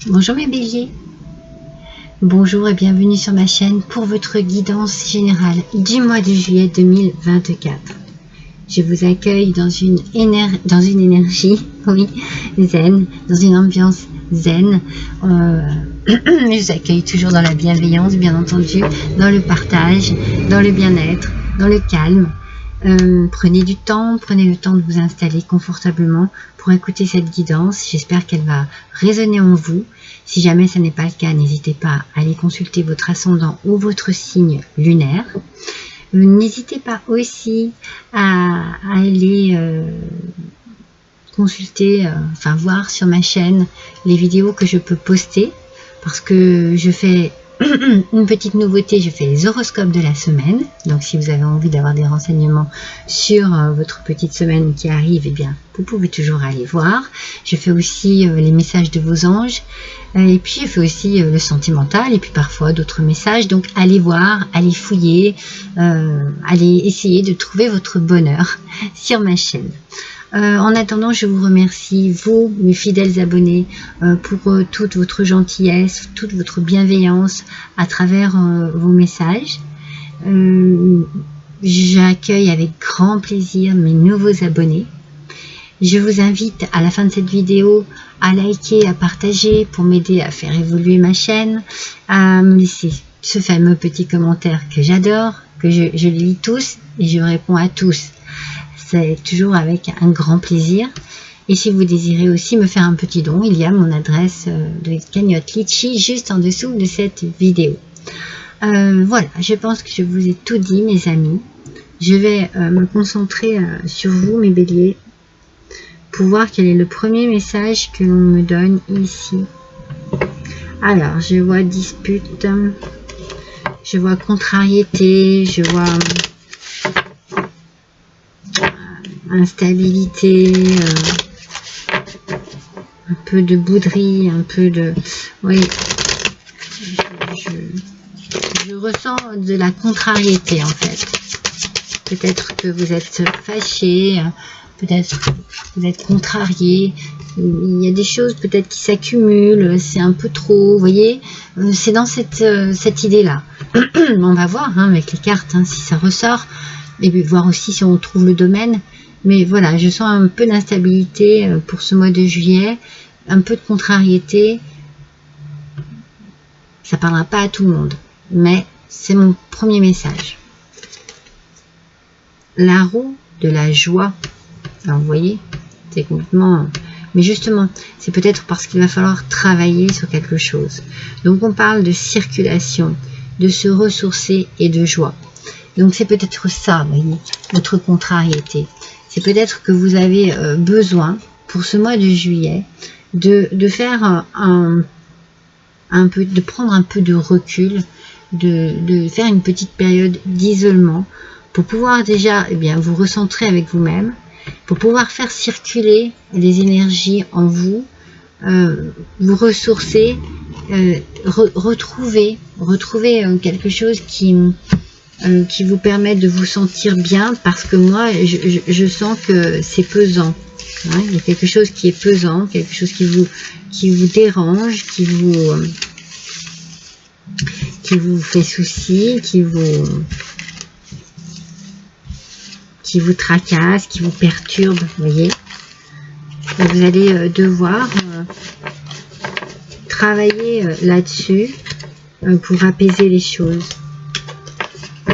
Bonjour mes béliers, bonjour et bienvenue sur ma chaîne pour votre guidance générale du mois de juillet 2024. Je vous accueille dans une énergie, oui, zen, dans une ambiance zen. Je vous accueille toujours dans la bienveillance, bien entendu, dans le partage, dans le bien-être, dans le calme. Prenez le temps de vous installer confortablement pour écouter cette guidance. J'espère qu'elle va résonner en vous. Si jamais ce n'est pas le cas, n'hésitez pas à aller consulter votre ascendant ou votre signe lunaire. N'hésitez pas aussi à aller consulter, voir sur ma chaîne les vidéos que je peux poster, parce que je fais une petite nouveauté, je fais les horoscopes de la semaine. Donc si vous avez envie d'avoir des renseignements sur votre petite semaine qui arrive, eh bien vous pouvez toujours aller voir. Je fais aussi les messages de vos anges, et puis je fais aussi le sentimental, et puis parfois d'autres messages. Donc allez voir, allez fouiller, allez essayer de trouver votre bonheur sur ma chaîne. En attendant, je vous remercie, vous, mes fidèles abonnés, pour toute votre gentillesse, toute votre bienveillance à travers vos messages. J'accueille avec grand plaisir mes nouveaux abonnés. Je vous invite à la fin de cette vidéo à liker, à partager pour m'aider à faire évoluer ma chaîne, à me laisser ce fameux petit commentaire que j'adore, que je lis tous et je réponds à tous. C'est toujours avec un grand plaisir. Et si vous désirez aussi me faire un petit don, il y a mon adresse de cagnotte Litchi juste en dessous de cette vidéo. Voilà, je pense que je vous ai tout dit, mes amis. Je vais me concentrer sur vous, mes béliers, pour voir quel est le premier message que l'on me donne ici. Alors, je vois dispute, je vois contrariété, je vois instabilité, un peu de bouderie, un peu de... Oui, je ressens de la contrariété en fait. Peut-être que vous êtes fâché, peut-être que vous êtes contrarié. Il y a des choses peut-être qui s'accumulent, c'est un peu trop, vous voyez. C'est dans cette idée-là. On va voir avec les cartes si ça ressort, et puis voir aussi si on trouve le domaine. Mais voilà, je sens un peu d'instabilité pour ce mois de juillet, un peu de contrariété. Ça ne parlera pas à tout le monde, mais c'est mon premier message. La roue de la joie. Alors vous voyez, c'est complètement... Mais justement, c'est peut-être parce qu'il va falloir travailler sur quelque chose. Donc on parle de circulation, de se ressourcer et de joie. Donc c'est peut-être ça, vous voyez, votre contrariété. C'est peut-être que vous avez besoin, pour ce mois de juillet, de faire de prendre un peu de recul, de faire une petite période d'isolement, pour pouvoir déjà vous recentrer avec vous-même, pour pouvoir faire circuler les énergies en vous, vous ressourcer, retrouver quelque chose qui vous permet de vous sentir bien, parce que moi je sens que c'est pesant, il y a quelque chose qui est pesant, quelque chose qui vous dérange, qui vous fait souci, qui vous tracasse, qui vous perturbe, vous voyez. Et vous allez devoir travailler là-dessus pour apaiser les choses.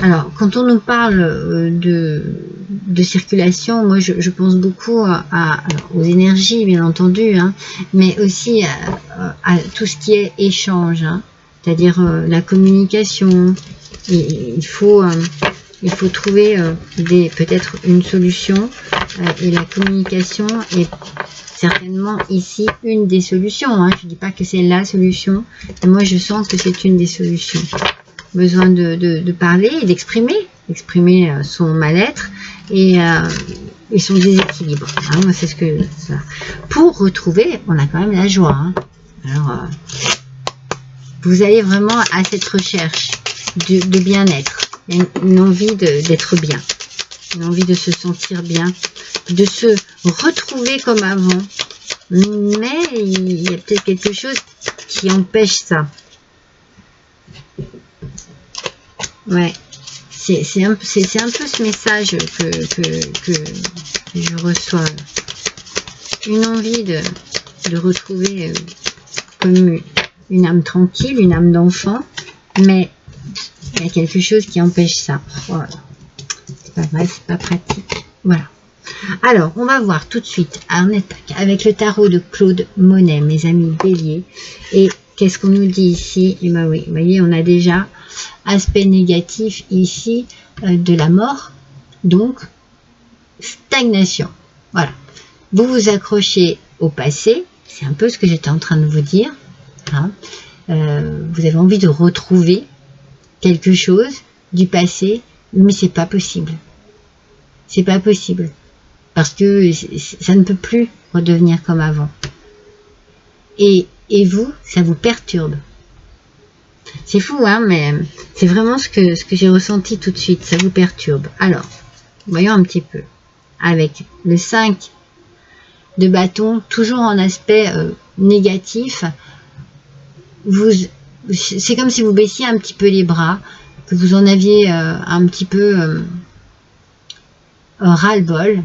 Alors, quand on nous parle de circulation, moi je pense beaucoup aux énergies, bien entendu, mais aussi à tout ce qui est échange, c'est-à-dire la communication. Et il faut trouver peut-être une solution, et la communication est certainement ici une des solutions. Je ne dis pas que c'est la solution, mais moi je sens que c'est une des solutions. Besoin de parler et d'exprimer son mal-être et son déséquilibre. Moi, c'est ce que ça. Pour retrouver, on a quand même la joie. Alors, vous allez vraiment à cette recherche de bien-être, une envie d'être bien, une envie de se sentir bien, de se retrouver comme avant. Mais il y a peut-être quelque chose qui empêche ça. Ouais, c'est un peu ce message que je reçois. Une envie de retrouver comme une âme tranquille, une âme d'enfant, mais il y a quelque chose qui empêche ça. Voilà. C'est pas vrai, c'est pas pratique. Voilà. Alors, on va voir tout de suite avec le tarot de Claude Monet, mes amis béliers. Et qu'est-ce qu'on nous dit ici? Et ben oui, vous voyez, on a déjà aspect négatif ici de la mort, donc stagnation. Voilà. Vous vous accrochez au passé, c'est un peu ce que j'étais en train de vous dire. Hein. Vous avez envie de retrouver quelque chose du passé, mais c'est pas possible. C'est pas possible. Parce que ça ne peut plus redevenir comme avant. Et vous, ça vous perturbe. C'est fou, hein, mais c'est vraiment ce que j'ai ressenti tout de suite. Ça vous perturbe. Alors, voyons un petit peu. Avec le 5 de bâton, toujours en aspect négatif, c'est comme si vous baissiez un petit peu les bras, que vous en aviez un petit peu ras-le-bol.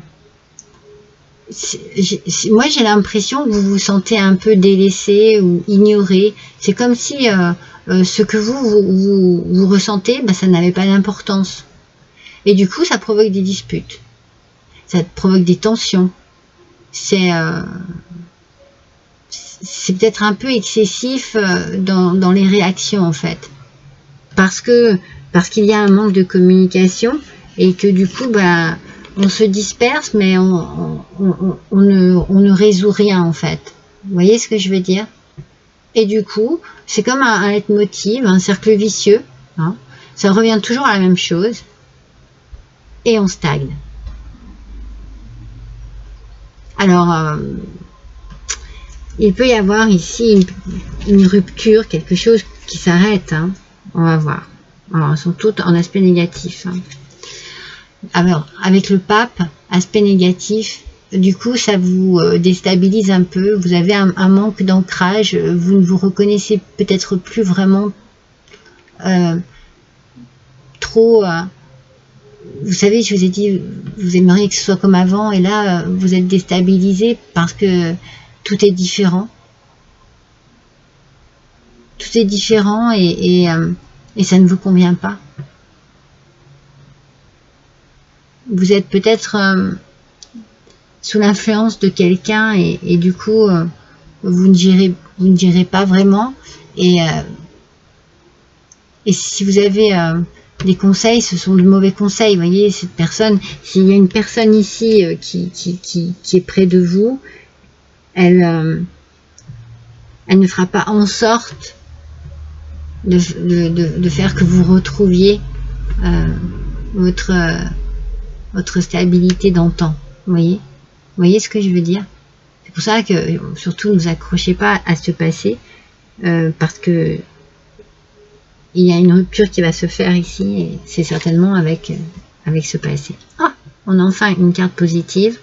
Moi, j'ai l'impression que vous vous sentez un peu délaissé ou ignoré. C'est comme si ce que vous ressentez, ben, ça n'avait pas d'importance. Et du coup, ça provoque des disputes. Ça provoque des tensions. C'est peut-être un peu excessif dans les réactions, en fait. Parce qu'il y a un manque de communication et que du coup, ben, on se disperse, mais on ne résout rien, en fait. Vous voyez ce que je veux dire? Et du coup, c'est comme un leitmotiv, un cercle vicieux. Hein. Ça revient toujours à la même chose. Et on stagne. Alors, il peut y avoir ici une rupture, quelque chose qui s'arrête. Hein. On va voir. Alors, elles sont toutes en aspect négatif. Hein. Alors, avec le pape, aspect négatif, du coup, ça vous déstabilise un peu. Vous avez un manque d'ancrage. Vous ne vous reconnaissez peut-être plus vraiment trop. Vous savez, je vous ai dit, vous aimeriez que ce soit comme avant, et là, vous êtes déstabilisé parce que tout est différent. Tout est différent et ça ne vous convient pas. Vous êtes peut-être sous l'influence de quelqu'un et du coup, vous ne gérez pas vraiment. Et si vous avez des conseils, ce sont de mauvais conseils. Vous voyez, cette personne, s'il y a une personne ici qui est près de vous, elle ne fera pas en sorte de faire que vous retrouviez votre stabilité d'antan. Vous voyez ce que je veux dire? C'est pour ça que surtout ne vous accrochez pas à ce passé parce que il y a une rupture qui va se faire ici et c'est certainement avec ce passé. Ah, on a enfin une carte positive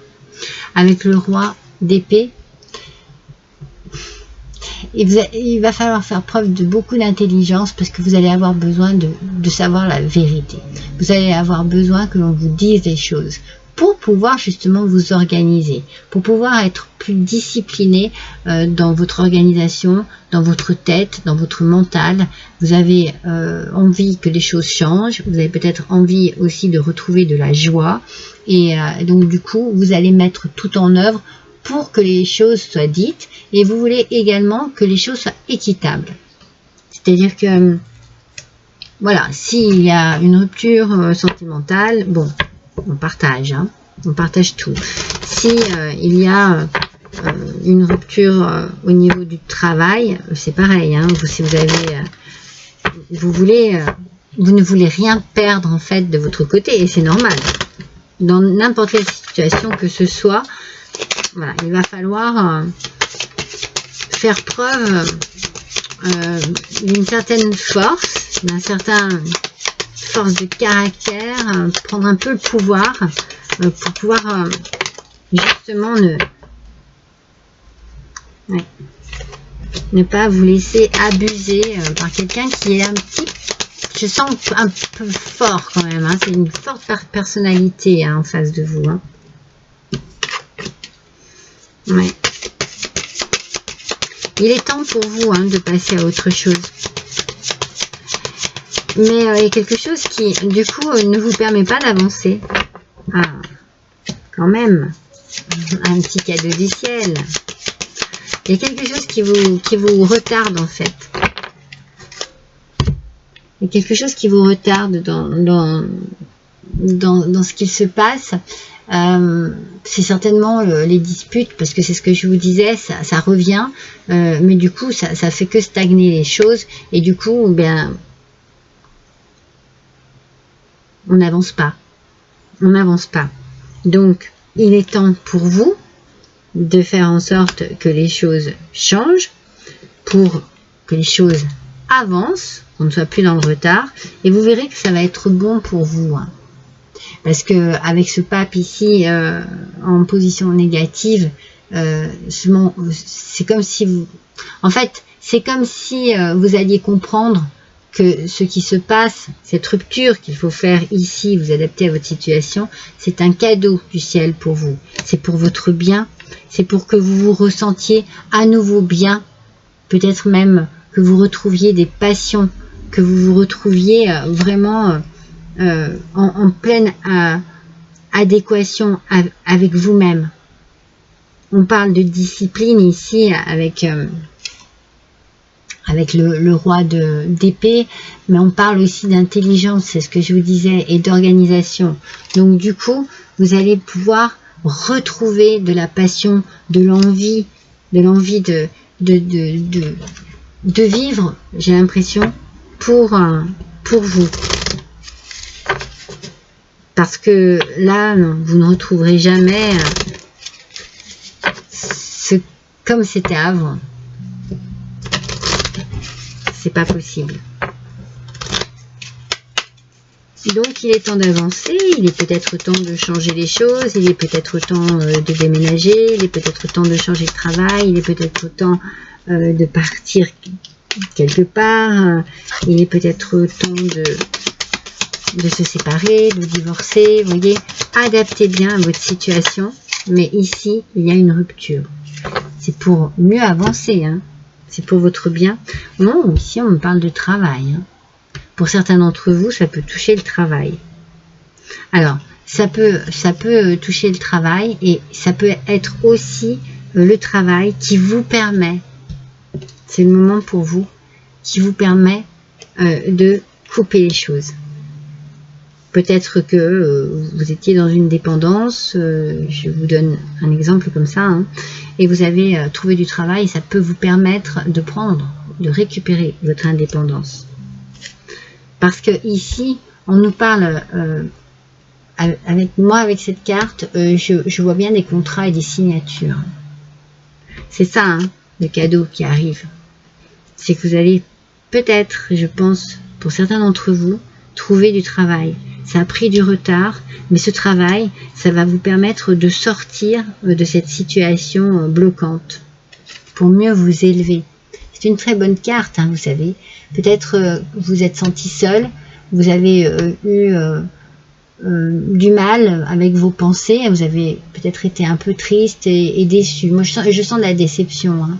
avec le roi d'épée. Il va falloir faire preuve de beaucoup d'intelligence parce que vous allez avoir besoin de savoir la vérité. Vous allez avoir besoin que l'on vous dise les choses pour pouvoir justement vous organiser, pour pouvoir être plus discipliné dans votre organisation, dans votre tête, dans votre mental. Vous avez envie que les choses changent, vous avez peut-être envie aussi de retrouver de la joie et donc du coup vous allez mettre tout en œuvre pour que les choses soient dites et vous voulez également que les choses soient équitables. C'est-à-dire que voilà, s'il y a une rupture sentimentale, bon, on partage, hein, on partage tout. Si il y a une rupture au niveau du travail, c'est pareil, hein, si vous avez, vous ne voulez rien perdre en fait de votre côté et c'est normal. Dans n'importe quelle situation que ce soit, voilà, il va falloir faire preuve d'une certaine force, d'une certaine force de caractère, prendre un peu le pouvoir pour pouvoir justement Ne pas vous laisser abuser par quelqu'un qui est un petit, je sens un peu fort quand même, hein. C'est une forte personnalité hein, en face de vous. Hein. Ouais. Il est temps pour vous hein, de passer à autre chose. Mais il y a quelque chose qui, du coup, ne vous permet pas d'avancer. Ah, quand même. Un petit cadeau du ciel. Il y a quelque chose qui vous retarde, en fait. Il y a quelque chose qui vous retarde dans ce qu'il se passe. C'est certainement les disputes, parce que c'est ce que je vous disais, ça revient. Mais du coup, ça fait que stagner les choses. Et du coup, ben... on n'avance pas. On n'avance pas. Donc, il est temps pour vous de faire en sorte que les choses changent, pour que les choses avancent, qu'on ne soit plus dans le retard. Et vous verrez que ça va être bon pour vous. Hein. Parce que avec ce pape ici en position négative, c'est comme si vous... En fait, c'est comme si vous alliez comprendre que ce qui se passe, cette rupture qu'il faut faire ici, vous adapter à votre situation, c'est un cadeau du ciel pour vous. C'est pour votre bien, c'est pour que vous vous ressentiez à nouveau bien, peut-être même que vous retrouviez des passions, que vous vous retrouviez vraiment en pleine adéquation avec vous-même. On parle de discipline ici avec le roi d'épée, mais on parle aussi d'intelligence, c'est ce que je vous disais, et d'organisation. Donc du coup, vous allez pouvoir retrouver de la passion, de l'envie de vivre, j'ai l'impression, pour vous. Parce que là, vous ne retrouverez jamais comme c'était avant. C'est pas possible. Donc il est temps d'avancer, il est peut-être temps de changer les choses, il est peut-être temps de déménager, il est peut-être temps de changer de travail, il est peut-être temps de partir quelque part, il est peut-être temps de se séparer, de divorcer, vous voyez, adaptez bien à votre situation, mais ici il y a une rupture. C'est pour mieux avancer, hein. C'est pour votre bien. Non, ici on me parle de travail. Hein. Pour certains d'entre vous, ça peut toucher le travail. Alors, ça peut toucher le travail et ça peut être aussi le travail qui vous permet, c'est le moment pour vous, qui vous permet de couper les choses. Peut-être que vous étiez dans une dépendance, je vous donne un exemple comme ça, hein, et vous avez trouvé du travail, et ça peut vous permettre de récupérer votre indépendance. Parce que ici, on nous parle, avec cette carte, je vois bien des contrats et des signatures. C'est ça, hein, le cadeau qui arrive. C'est que vous allez peut-être, je pense, pour certains d'entre vous, trouver du travail. Ça a pris du retard, mais ce travail, ça va vous permettre de sortir de cette situation bloquante, pour mieux vous élever. C'est une très bonne carte, hein, vous savez. Peut-être vous êtes senti seul, vous avez eu du mal avec vos pensées, vous avez peut-être été un peu triste et déçu. Moi, je sens de la déception. Hein.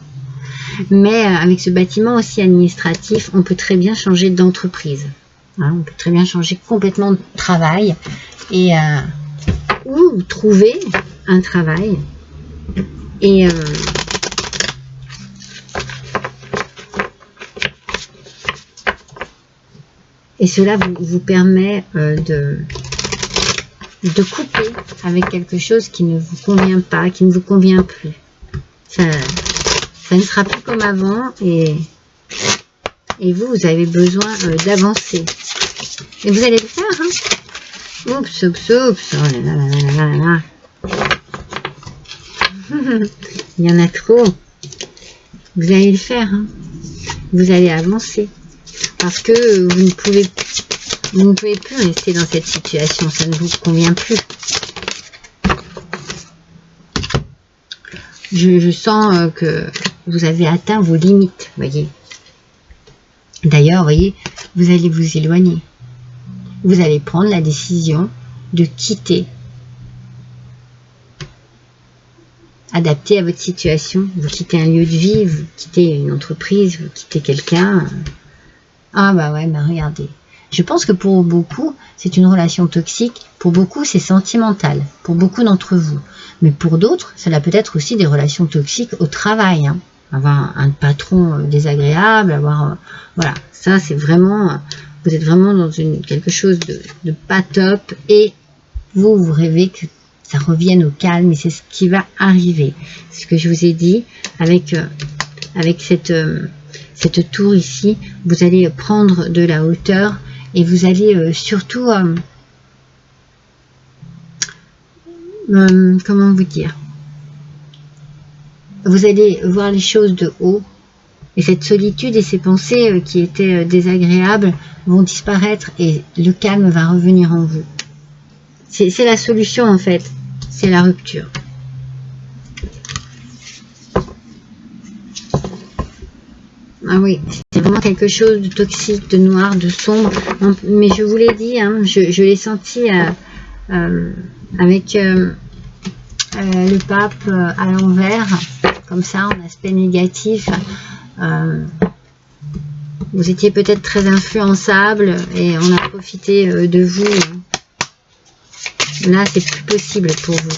Mais avec ce bâtiment aussi administratif, on peut très bien changer d'entreprise. Hein, on peut très bien changer complètement de travail et ou trouver un travail et cela vous permet de couper avec quelque chose qui ne vous convient pas, qui ne vous convient plus. Ça ne sera plus comme avant et vous avez besoin d'avancer. Et vous allez le faire, hein. Oups, oups, oups. Oh là là là là là là. Il y en a trop. Vous allez le faire, hein. Vous allez avancer. Parce que vous ne pouvez plus rester dans cette situation. Ça ne vous convient plus. Je sens que vous avez atteint vos limites, voyez. D'ailleurs, voyez, vous allez vous éloigner. Vous allez prendre la décision de quitter, adapté à votre situation. Vous quittez un lieu de vie, vous quittez une entreprise, vous quittez quelqu'un. Ah bah ouais, bah regardez. Je pense que pour beaucoup, c'est une relation toxique. Pour beaucoup, c'est sentimental. Pour beaucoup d'entre vous. Mais pour d'autres, cela peut être aussi des relations toxiques au travail. Hein. Avoir un patron désagréable, avoir... voilà, ça c'est vraiment... Vous êtes vraiment dans quelque chose de pas top. Et vous rêvez que ça revienne au calme. Et c'est ce qui va arriver. C'est ce que je vous ai dit avec cette tour ici. Vous allez prendre de la hauteur. Et vous allez surtout, comment vous dire, vous allez voir les choses de haut. Et cette solitude et ces pensées qui étaient désagréables vont disparaître et le calme va revenir en vous. C'est la solution en fait, c'est la rupture. Ah oui, c'est vraiment quelque chose de toxique, de noir, de sombre. Mais je vous l'ai dit, hein, je l'ai senti avec le pape à l'envers, comme ça, en aspect négatif. Vous étiez peut-être très influençable et on a profité de vous. Là, c'est plus possible pour vous.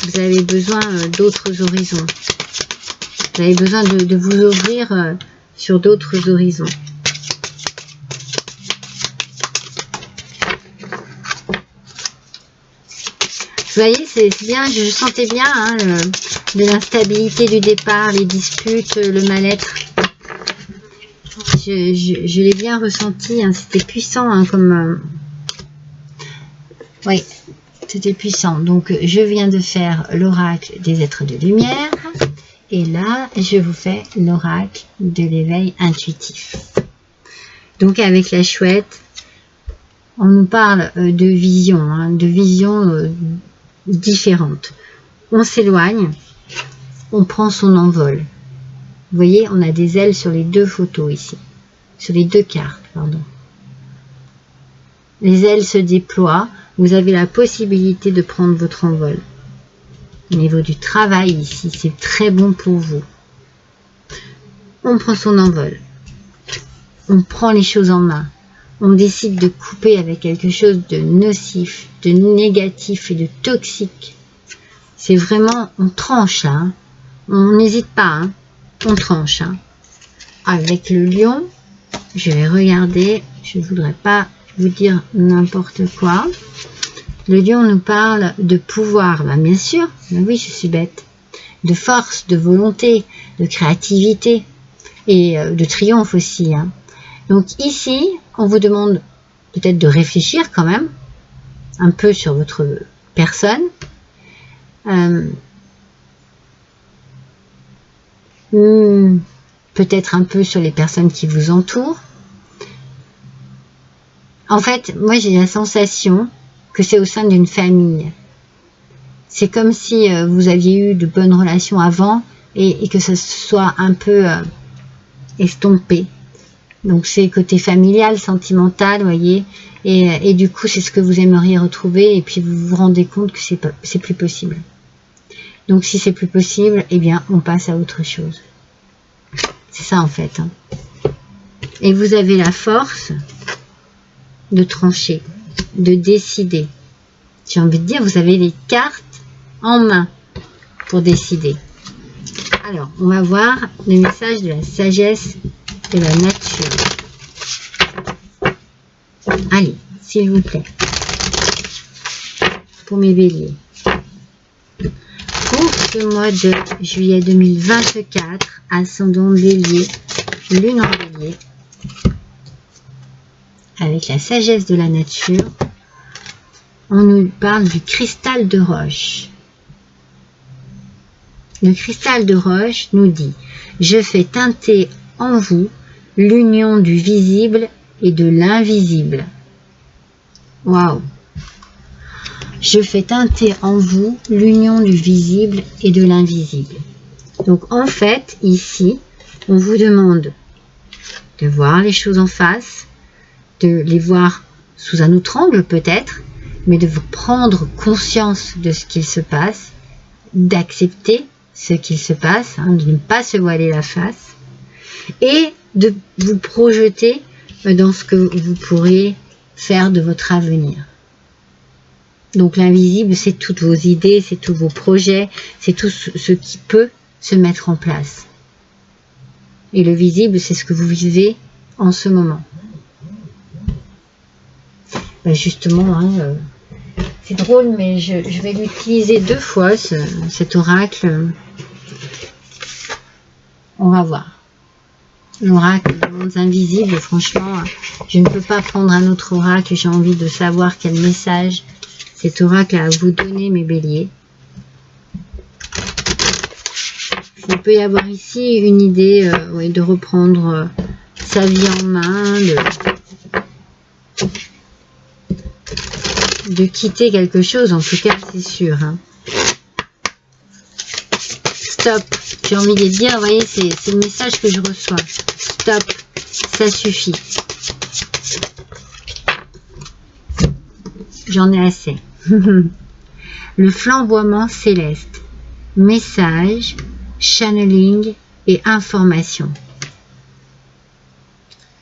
Vous avez besoin d'autres horizons. Vous avez besoin de vous ouvrir sur d'autres horizons. Vous voyez, c'est bien, je sentais bien hein, de l'instabilité du départ, les disputes, le mal-être. Je l'ai bien ressenti, hein, c'était puissant hein, comme... oui, c'était puissant. Donc, je viens de faire l'oracle des êtres de lumière. Et là, je vous fais l'oracle de l'éveil intuitif. Donc, avec la chouette, on nous parle de visions, hein, de visions différentes. On s'éloigne, on prend son envol. Vous voyez, on a des ailes sur les deux photos ici. Sur les deux cartes, pardon. Les ailes se déploient. Vous avez la possibilité de prendre votre envol. Au niveau du travail ici, c'est très bon pour vous. On prend son envol. On prend les choses en main. On décide de couper avec quelque chose de nocif, de négatif et de toxique. C'est vraiment, on tranche là. Hein. On n'hésite pas. Hein. On tranche. Hein. Avec le lion, je vais regarder. Je ne voudrais pas vous dire n'importe quoi. Le lion nous parle de pouvoir, ben bien sûr, ben oui, je suis bête, de force, de volonté, de créativité et de triomphe aussi. Hein. Donc ici, on vous demande peut-être de réfléchir quand même un peu sur votre personne. Peut-être un peu sur les personnes qui vous entourent. En fait, moi j'ai la sensation que c'est au sein d'une famille. C'est comme si vous aviez eu de bonnes relations avant et que ça soit un peu estompé. Donc c'est côté familial, sentimental, voyez. Et du coup, c'est ce que vous aimeriez retrouver et puis vous vous rendez compte que c'est plus possible. Donc si c'est plus possible, eh bien on passe à autre chose. C'est ça en fait. Hein. Et vous avez la force de trancher, de décider. J'ai envie de dire, vous avez les cartes en main pour décider. Alors, on va voir le message de la sagesse de la nature. Allez, s'il vous plaît. Pour mes béliers. Pour ce mois de juillet 2024, ascendant bélier, lune en bélier, avec la sagesse de la nature, on nous parle du cristal de roche. Le cristal de roche nous dit « Je fais teinter en vous l'union du visible et de l'invisible. » Waouh! Je fais teinter en vous l'union du visible et de l'invisible. Donc en fait, ici, on vous demande de voir les choses en face, de les voir sous un autre angle peut-être, mais de vous prendre conscience de ce qu'il se passe, d'accepter ce qu'il se passe, hein, de ne pas se voiler la face, et de vous projeter dans ce que vous pourriez faire de votre avenir. Donc l'invisible, c'est toutes vos idées, c'est tous vos projets, c'est tout ce qui peut se mettre en place. Et le visible, c'est ce que vous vivez en ce moment. Ben justement, hein, c'est drôle, mais je vais l'utiliser 2 fois, cet oracle. On va voir. L'oracle des mondes invisibles, franchement, je ne peux pas prendre un autre oracle. J'ai envie de savoir quel message cet oracle a à vous donner, mes béliers. Il peut y avoir ici une idée ouais, de reprendre sa vie en main, de quitter quelque chose, en tout cas, c'est sûr. Hein. Stop, j'ai envie de dire, vous voyez, c'est le message que je reçois. Stop, ça suffit. J'en ai assez. Le flamboiement céleste. Message, channeling et information.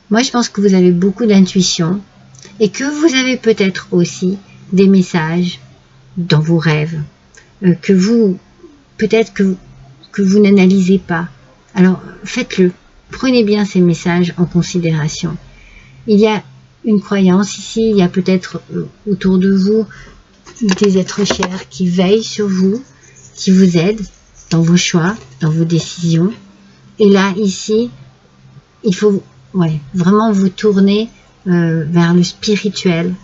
Moi, je pense que vous avez beaucoup d'intuition et que vous avez peut-être aussi des messages dans vos rêves que vous, peut-être que vous n'analysez pas. Alors, faites-le. Prenez bien ces messages en considération. Il y a une croyance ici, il y a peut-être autour de vous des êtres chers qui veillent sur vous, qui vous aident dans vos choix, dans vos décisions. Et là, ici, il faut vraiment vous tourner vers le spirituel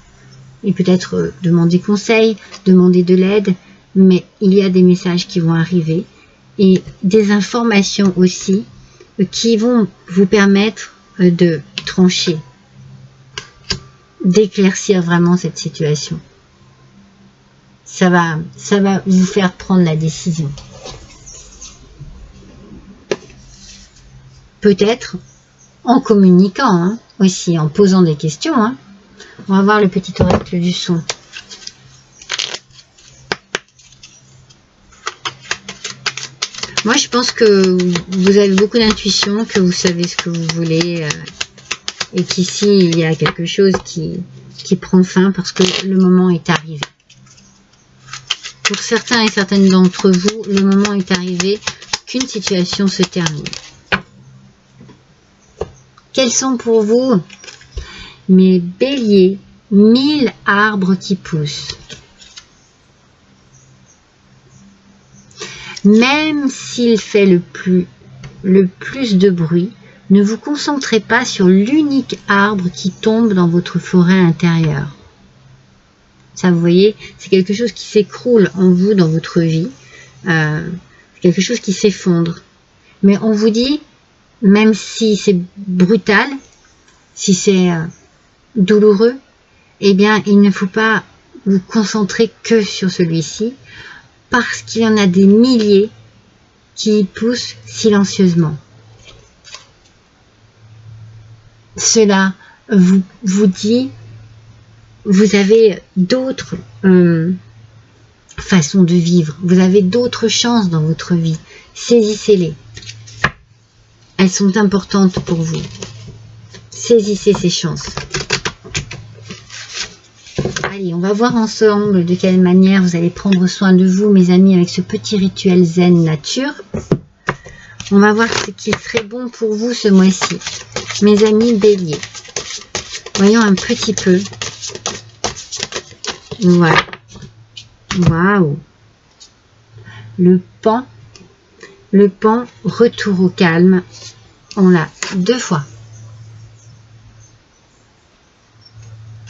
et peut-être demander conseil, demander de l'aide, mais il y a des messages qui vont arriver et des informations aussi qui vont vous permettre de trancher, d'éclaircir vraiment cette situation. Ça va vous faire prendre la décision. Peut-être en communiquant hein, aussi, en posant des questions. Hein. On va voir le petit oracle du son. Moi, je pense que vous avez beaucoup d'intuition, que vous savez ce que vous voulez et qu'ici, il y a quelque chose qui prend fin parce que le moment est arrivé. Pour certains et certaines d'entre vous, le moment est arrivé qu'une situation se termine. Quels sont pour vous, mes béliers, 1000 arbres qui poussent? Même s'il fait le plus de bruit, ne vous concentrez pas sur l'unique arbre qui tombe dans votre forêt intérieure. Ça, vous voyez, c'est quelque chose qui s'écroule en vous dans votre vie, quelque chose qui s'effondre. Mais on vous dit, même si c'est brutal, si c'est douloureux, eh bien, il ne faut pas vous concentrer que sur celui-ci, parce qu'il y en a des milliers qui poussent silencieusement. Cela vous dit, vous avez d'autres façons de vivre, vous avez d'autres chances dans votre vie. Saisissez-les. Elles sont importantes pour vous. Saisissez ces chances. Allez, on va voir ensemble de quelle manière vous allez prendre soin de vous, mes amis, avec ce petit rituel zen nature. On va voir ce qui serait bon pour vous ce mois-ci. Mes amis béliers. Voyons un petit peu. Voilà. Waouh. Le pan, retour au calme. On l'a 2 fois.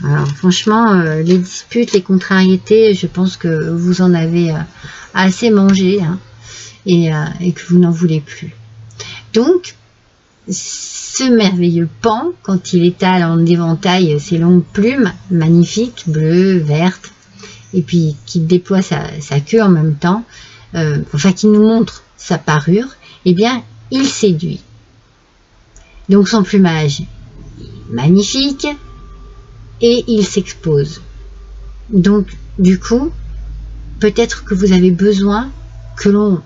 Alors franchement, les disputes, les contrariétés, je pense que vous en avez assez mangé hein, et que vous n'en voulez plus. Donc, ce merveilleux pan, quand il étale en éventail ses longues plumes, magnifiques, bleues, vertes, et puis qui déploie sa queue en même temps, enfin qui nous montre sa parure, eh bien, il séduit. Donc son plumage est magnifique et il s'expose. Donc, du coup, peut-être que vous avez besoin que l'on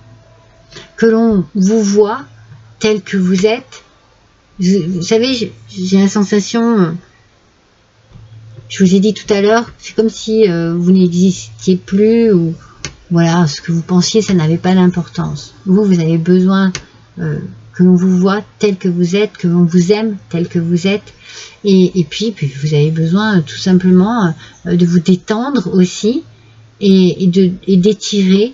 vous voit tel que vous êtes. Vous savez, j'ai la sensation, je vous ai dit tout à l'heure, c'est comme si vous n'existiez plus, ou voilà, ce que vous pensiez, ça n'avait pas d'importance. Vous avez besoin que l'on vous voit tel que vous êtes, que l'on vous aime tel que vous êtes, et puis vous avez besoin tout simplement de vous détendre aussi, et d'étirer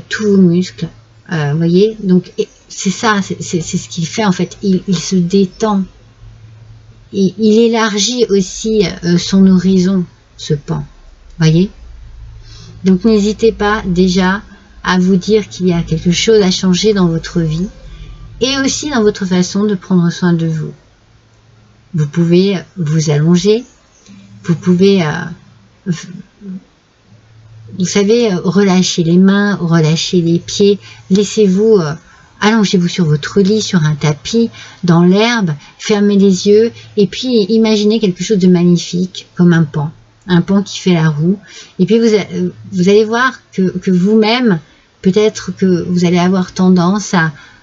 tous vos muscles. Voyez, donc c'est ça, c'est ce qu'il fait en fait. Il se détend, et il élargit aussi son horizon, ce pan. Voyez. Donc n'hésitez pas déjà à vous dire qu'il y a quelque chose à changer dans votre vie, et aussi dans votre façon de prendre soin de vous. Vous pouvez vous allonger, vous pouvez, vous savez, relâcher les mains, relâcher les pieds, laissez-vous, allongez-vous sur votre lit, sur un tapis, dans l'herbe, fermez les yeux, et puis imaginez quelque chose de magnifique, comme un pan qui fait la roue, et puis vous allez voir que vous-même, peut-être que vous allez avoir tendance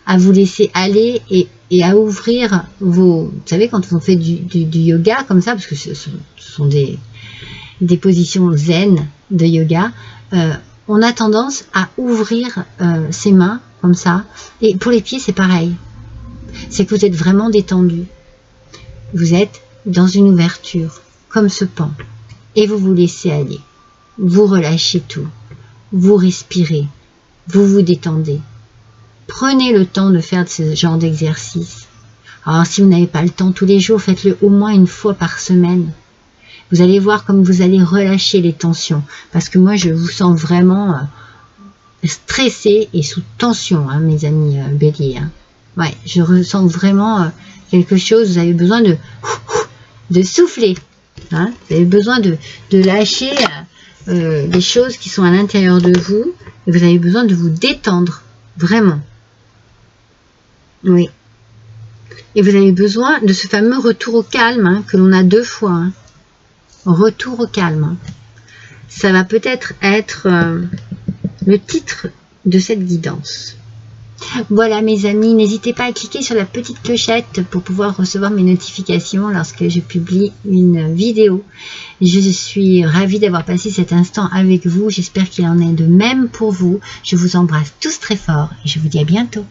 à vous laisser aller et à ouvrir vos... Vous savez, quand on fait du yoga comme ça, parce que ce sont des positions zen de yoga, on a tendance à ouvrir ses mains comme ça. Et pour les pieds, c'est pareil. C'est que vous êtes vraiment détendu. Vous êtes dans une ouverture, comme ce pan. Et vous vous laissez aller. Vous relâchez tout. Vous respirez. Vous vous détendez. Prenez le temps de faire ce genre d'exercice. Alors, si vous n'avez pas le temps tous les jours, faites-le au moins une fois par semaine. Vous allez voir comme vous allez relâcher les tensions. Parce que moi, je vous sens vraiment stressé et sous tension, hein, mes amis béliers. Hein. Ouais, je ressens vraiment quelque chose. Vous avez besoin de souffler. Hein. Vous avez besoin de lâcher les choses qui sont à l'intérieur de vous. Et vous avez besoin de vous détendre. Vraiment. Oui. Et vous avez besoin de ce fameux retour au calme, hein, que l'on a 2 fois. Hein. Retour au calme. Hein. Ça va peut-être être, le titre de cette guidance. Voilà mes amis, n'hésitez pas à cliquer sur la petite clochette pour pouvoir recevoir mes notifications lorsque je publie une vidéo. Je suis ravie d'avoir passé cet instant avec vous, j'espère qu'il en est de même pour vous. Je vous embrasse tous très fort et je vous dis à bientôt.